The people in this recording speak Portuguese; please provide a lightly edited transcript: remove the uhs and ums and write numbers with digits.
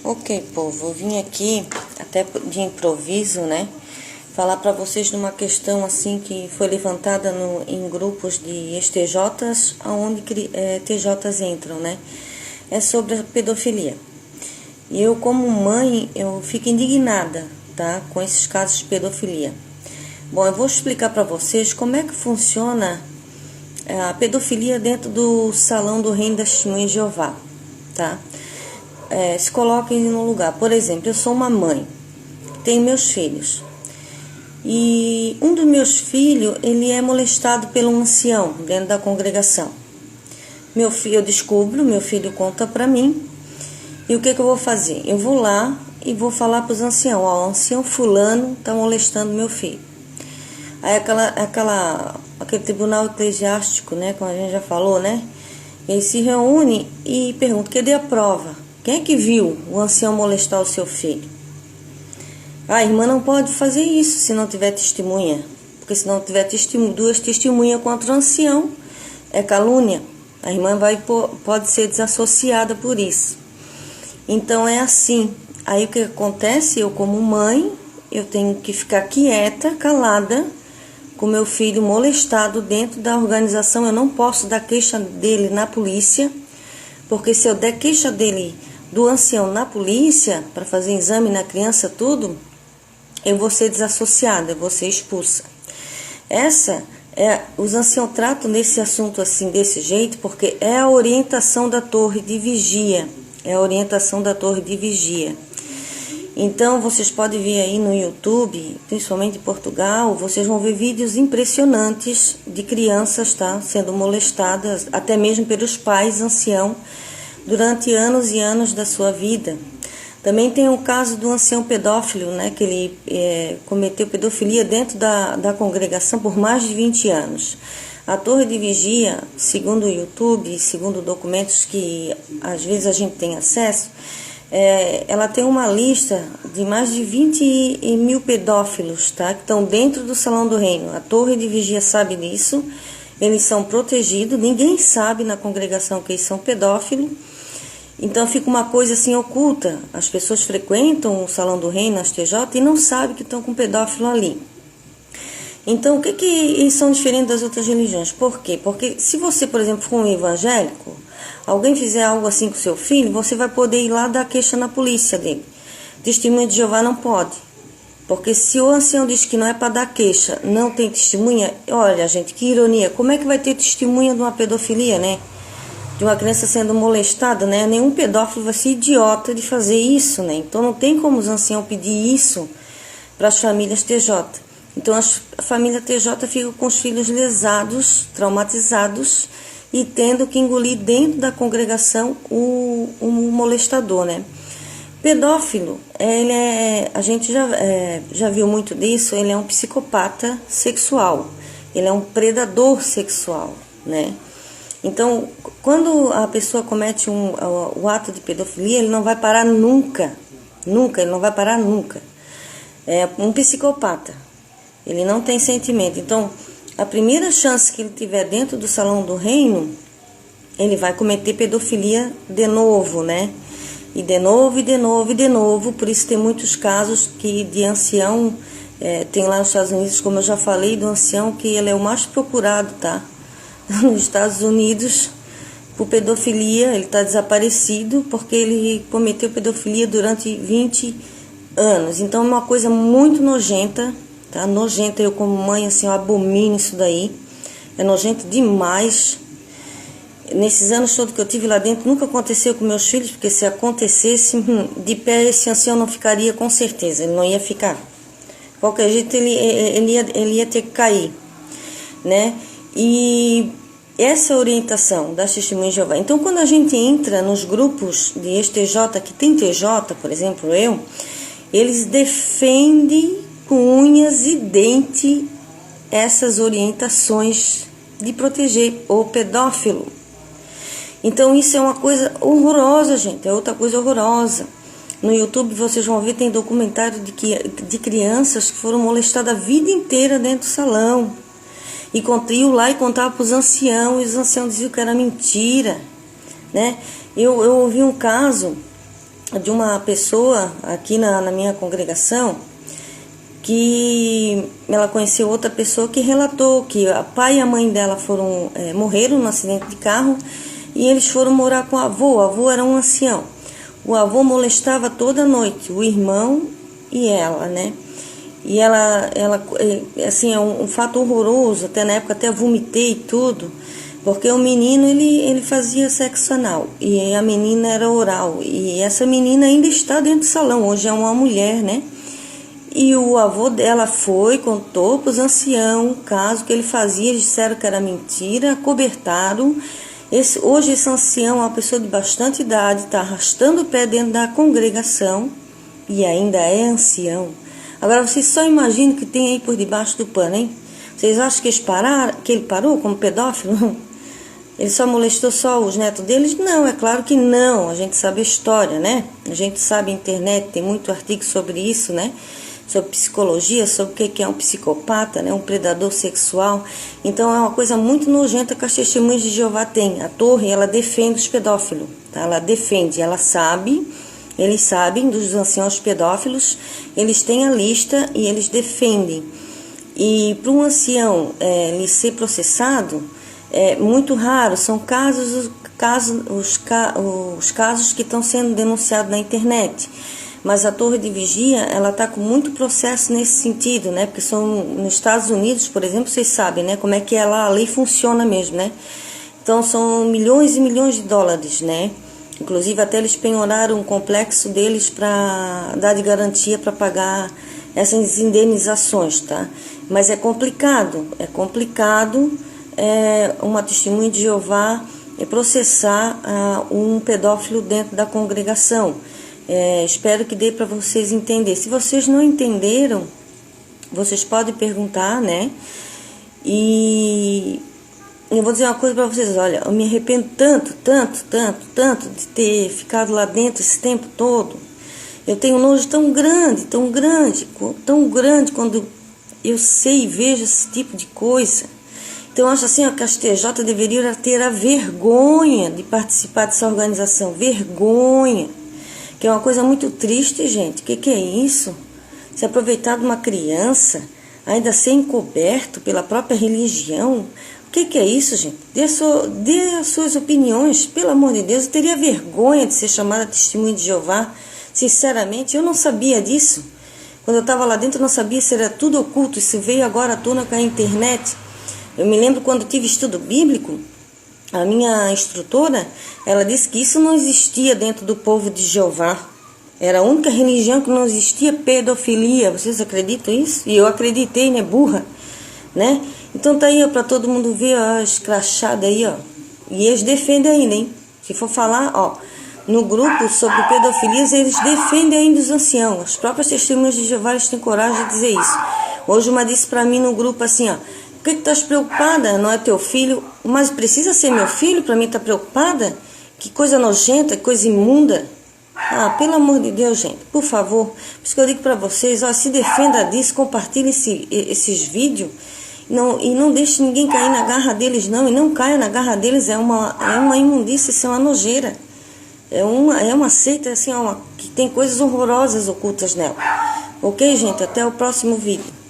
Ok, povo, eu vim aqui até de improviso, né? Falar para vocês de uma questão assim que foi levantada em grupos de STJs, aonde TJs entram, né? É sobre a pedofilia. E eu, como mãe, eu fico indignada, tá? Com esses casos de pedofilia. Bom, eu vou explicar para vocês como é que funciona a pedofilia dentro do Salão do Reino das Testemunhas de Jeová, tá? Se coloquem no lugar. Por exemplo, eu sou uma mãe, tenho meus filhos. E um dos meus filhos, ele é molestado por um ancião dentro da congregação. Meu filho, eu descubro, meu filho conta para mim. E o que eu vou fazer? Eu vou lá e vou falar para os anciãos. Ó, o ancião fulano está molestando meu filho. Aí aquele tribunal eclesiástico, né, como a gente já falou, né? Ele se reúne e pergunta, cadê a prova? Quem é que viu o ancião molestar o seu filho? A irmã não pode fazer isso se não tiver testemunha. Porque se não tiver duas testemunhas contra o ancião, é calúnia. A irmã pode ser desassociada por isso. Então é assim. Aí o que acontece? Eu, como mãe, eu tenho que ficar quieta, calada, com meu filho molestado dentro da organização. Eu não posso dar queixa dele na polícia, porque se eu der queixa dele, do ancião, na polícia, para fazer exame na criança, tudo, eu vou ser desassociada, eu vou ser expulsa. Os anciãos tratam desse assunto assim, desse jeito, porque é a orientação da torre de vigia. É a orientação da torre de vigia. Então, vocês podem ver aí no YouTube, principalmente em Portugal, vocês vão ver vídeos impressionantes de crianças, tá, sendo molestadas, até mesmo pelos pais anciãos, durante anos e anos da sua vida. Também tem o caso do ancião pedófilo, né, que ele cometeu pedofilia dentro da congregação por mais de 20 anos. A torre de vigia, segundo o YouTube, segundo documentos que às vezes a gente tem acesso, ela tem uma lista de mais de 20 mil pedófilos, tá, que estão dentro do Salão do Reino. A torre de vigia sabe disso, eles são protegidos, ninguém sabe na congregação que eles são pedófilos. Então fica uma coisa assim oculta. As pessoas frequentam o Salão do Reino, as TJ, e não sabem que estão com pedófilo ali. Então o que eles são diferentes das outras religiões? Por quê? Porque se você, por exemplo, for um evangélico, alguém fizer algo assim com seu filho, você vai poder ir lá dar queixa na polícia dele. Testemunha de Jeová não pode. Porque se o ancião diz que não é para dar queixa, não tem testemunha, olha gente, que ironia, como é que vai ter testemunha de uma pedofilia, né? De uma criança sendo molestada, né? Nenhum pedófilo vai ser idiota de fazer isso, né? Então não tem como os anciãos pedir isso para as famílias TJ. Então a família TJ fica com os filhos lesados, traumatizados e tendo que engolir dentro da congregação o molestador, né? Pedófilo, a gente já viu muito disso, ele é um psicopata sexual, ele é um predador sexual, né? Então, quando a pessoa comete o ato de pedofilia, ele não vai parar nunca. Nunca, ele não vai parar nunca. É um psicopata. Ele não tem sentimento. Então, a primeira chance que ele tiver dentro do Salão do Reino, ele vai cometer pedofilia de novo, né? E de novo, e de novo, e de novo. Por isso tem muitos casos de ancião, tem lá nos Estados Unidos, como eu já falei, do ancião que ele é o mais procurado, tá? Nos Estados Unidos, por pedofilia, ele está desaparecido porque ele cometeu pedofilia durante 20 anos. Então é uma coisa muito nojenta, tá? Nojenta, eu como mãe, assim, eu abomino isso daí. É nojento demais. Nesses anos todos que eu tive lá dentro, nunca aconteceu com meus filhos, porque se acontecesse, de pé esse ancião não ficaria com certeza, ele não ia ficar. De qualquer jeito ele ia ter que cair, né? E essa é a orientação das Testemunhas de Jeová. Então, quando a gente entra nos grupos de ex-TJ, que tem TJ, por exemplo, eles defendem com unhas e dentes essas orientações de proteger o pedófilo. Então, isso é uma coisa horrorosa, gente, é outra coisa horrorosa. No YouTube, vocês vão ver, tem documentário de crianças que foram molestadas a vida inteira dentro do salão. E iam lá e contava para os anciãos, e os anciãos diziam que era mentira, né? Eu ouvi um caso de uma pessoa aqui na minha congregação, que ela conheceu outra pessoa que relatou que a pai e a mãe dela morreram num acidente de carro e eles foram morar com o avô. O avô era um ancião. O avô molestava toda noite o irmão e ela, né? E ela assim, é um fato horroroso, até na época até vomitei e tudo, porque o menino ele fazia sexo anal e a menina era oral, e essa menina ainda está dentro do salão, hoje é uma mulher, né? E o avô dela contou para os anciãos o caso que ele fazia, eles disseram que era mentira, cobertaram. Hoje esse ancião é uma pessoa de bastante idade, está arrastando o pé dentro da congregação e ainda é ancião. Agora vocês só imaginem o que tem aí por debaixo do pano, hein? Vocês acham que ele parou como pedófilo? Ele só molestou só os netos deles? Não, é claro que não. A gente sabe a história, né? A gente sabe a internet, tem muito artigo sobre isso, né? Sobre psicologia, sobre o que é um psicopata, né? Um predador sexual. Então é uma coisa muito nojenta que as testemunhas de Jeová têm. A torre, ela defende os pedófilos, tá? Ela defende, ela sabe, eles sabem dos anciãos pedófilos, eles têm a lista e eles defendem. E para um ancião ele ser processado, é muito raro, são os casos que estão sendo denunciados na internet. Mas a Torre de Vigia, ela está com muito processo nesse sentido, né? Porque nos Estados Unidos, por exemplo, vocês sabem, né? Como é que a lei funciona mesmo, né? Então são milhões e milhões de dólares, né? Inclusive até eles penhoraram um complexo deles para dar de garantia para pagar essas indenizações, tá? Mas é complicado uma testemunha de Jeová processar um pedófilo dentro da congregação. Espero que dê para vocês entenderem. Se vocês não entenderam, vocês podem perguntar, né? E eu vou dizer uma coisa para vocês. Olha, eu me arrependo tanto de ter ficado lá dentro esse tempo todo. Eu tenho um nojo tão grande quando eu sei e vejo esse tipo de coisa. Então eu acho assim, que a STJ deveria ter a vergonha de participar dessa organização. Vergonha. Que é uma coisa muito triste, gente. O que é isso? Se aproveitar de uma criança, ainda ser encoberto pela própria religião. O que é isso, gente? Dê as suas opiniões. Pelo amor de Deus, eu teria vergonha de ser chamada testemunha de Jeová. Sinceramente, eu não sabia disso. Quando eu estava lá dentro, eu não sabia se era tudo oculto. Isso veio agora à tona com a internet. Eu me lembro quando tive estudo bíblico, a minha instrutora, ela disse que isso não existia dentro do povo de Jeová. Era a única religião que não existia pedofilia. Vocês acreditam nisso? E eu acreditei, né? Burra, né? Então tá aí para todo mundo ver a escrachada aí, ó. E eles defendem ainda, hein? Se for falar, ó, no grupo sobre pedofilias, eles defendem ainda os anciãos. As próprias testemunhas de Jeová, eles têm coragem de dizer isso. Hoje uma disse para mim no grupo assim, ó: por que tu estás preocupada? Não é teu filho? Mas precisa ser meu filho para mim estar preocupada? Que coisa nojenta, que coisa imunda. Pelo amor de Deus, gente, por favor. Por isso que eu digo para vocês, ó, se defenda disso, compartilhe esses vídeos. E não deixe ninguém cair na garra deles, não. E não caia na garra deles, é uma imundícia, isso é uma nojeira. É uma seita assim, que tem coisas horrorosas ocultas nela. Ok, gente? Até o próximo vídeo.